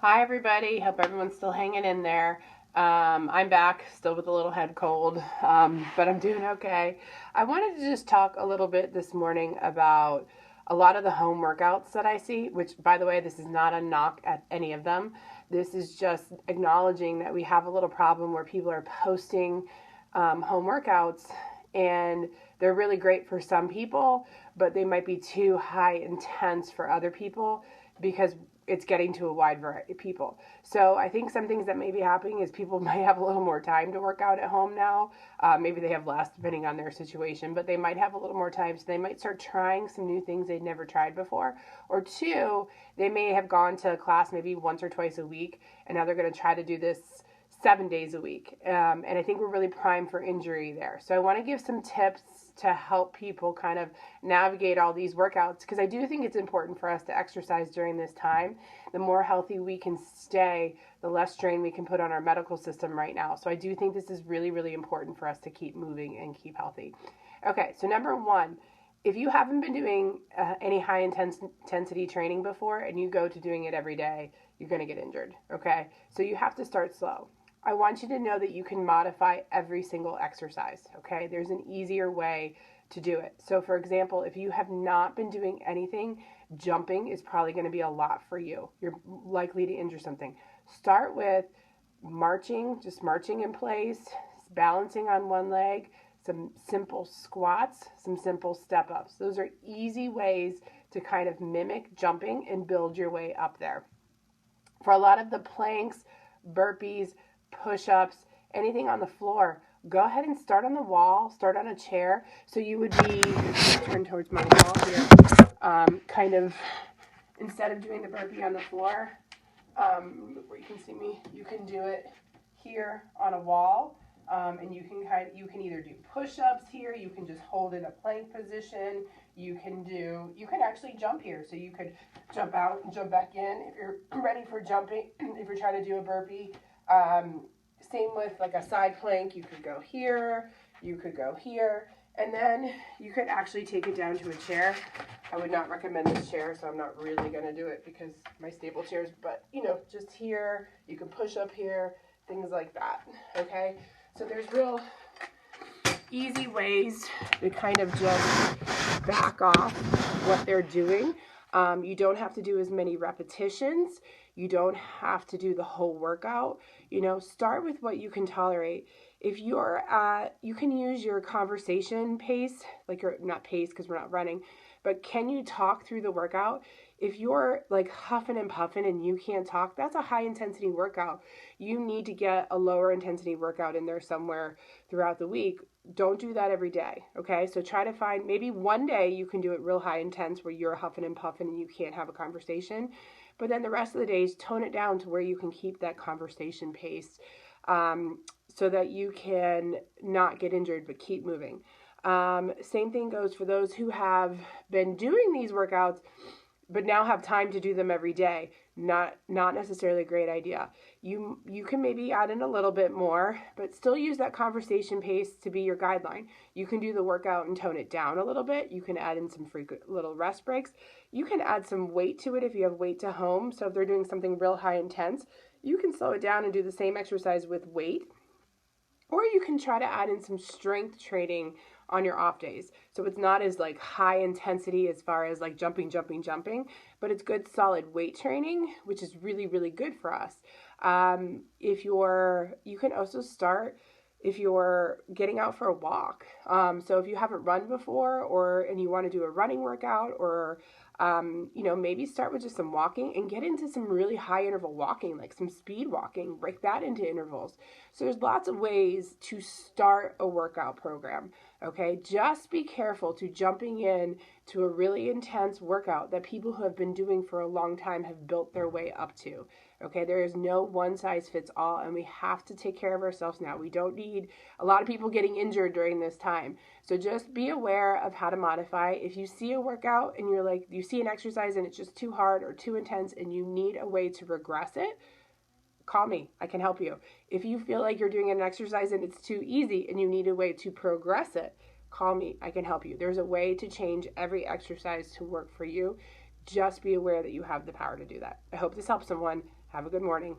Hi, everybody. Hope everyone's still hanging in there. I'm back, still with a little head cold, but I'm doing okay. I wanted to just talk a little bit this morning about a lot of the home workouts that I see, which, by the way, this is not a knock at any of them. This is just acknowledging that we have a little problem where people are posting home workouts and they're really great for some people, but they might be too high intense for other people because it's getting to a wide variety of people. So I think some things that may be happening is people might have a little more time to work out at home now. Maybe they have less depending on their situation, but they might have a little more time. So they might start trying some new things they'd never tried before. Or two, they may have gone to a class maybe once or twice a week, and now they're going to try to do this 7 days a week. And I think we're really primed for injury there. So I want to give some tips to help people kind of navigate all these workouts, because I do think it's important for us to exercise during this time. The more healthy we can stay, the less strain we can put on our medical system right now. So I do think this is really, really important for us to keep moving and keep healthy. Okay, so number one, if you haven't been doing any high intensity training before and you go to doing it every day, you're going to get injured, okay? So you have to start slow. I want you to know that you can modify every single exercise, okay? There's an easier way to do it. So for example, if you have not been doing anything, jumping is probably going to be a lot for you. You're likely to injure something. Start with marching, just marching in place, balancing on one leg, some simple squats, some simple step-ups. Those are easy ways to kind of mimic jumping and build your way up there. For a lot of the planks, burpees, push-ups, anything on the floor, go ahead and start on the wall, start on a chair. So you would be, turn towards my wall here, kind of, instead of doing the burpee on the floor, where you can see me, you can do it here on a wall. And you can either do push-ups here, you can just hold in a plank position, you can actually jump here. So you could jump out and jump back in if you're ready for jumping, if you're trying to do a burpee. Same with like a side plank, you could go here, you could go here, and then you could actually take it down to a chair. I would not recommend this chair, so I'm not really going to do it because my stable chairs, but just here, you can push up here, things like that, okay? So there's real easy ways to kind of just back off what they're doing. You don't have to do as many repetitions. You don't have to do the whole workout. Start with what you can tolerate. If you're you can use your conversation pace, not pace because we're not running, but can you talk through the workout? If you're like huffing and puffing and you can't talk, that's a high intensity workout. You need to get a lower intensity workout in there somewhere throughout the week. Don't do that every day, okay? So try to find maybe one day you can do it real high intense where you're huffing and puffing and you can't have a conversation. But then the rest of the days, tone it down to where you can keep that conversation pace so that you can not get injured but keep moving. Same thing goes for those who have been doing these workouts but now have time to do them every day. Not necessarily a great idea. You can maybe add in a little bit more, but still use that conversation pace to be your guideline. You can do the workout and tone it down a little bit. You can add in some frequent little rest breaks. You can add some weight to it if you have weight to home. So if they're doing something real high intense, you can slow it down and do the same exercise with weight. Or you can try to add in some strength training on your off days. So it's not as like high intensity as far as like jumping, but it's good solid weight training, which is really, really good for us. You can also start if you're getting out for a walk. So if you haven't run before and you want to do a running workout or maybe start with just some walking and get into some really high interval walking, like some speed walking, break that into intervals. So there's lots of ways to start a workout program, okay? Just be careful to jumping in to a really intense workout that people who have been doing for a long time have built their way up to, okay? There is no one size fits all, and we have to take care of ourselves now. We don't need a lot of people getting injured during this time. So just be aware of how to modify. If you see a workout and you see an exercise and it's just too hard or too intense and you need a way to regress it, call me. I can help you. If you feel like you're doing an exercise and it's too easy and you need a way to progress it, call me. I can help you. There's a way to change every exercise to work for you. Just be aware that you have the power to do that. I hope this helps someone. Have a good morning.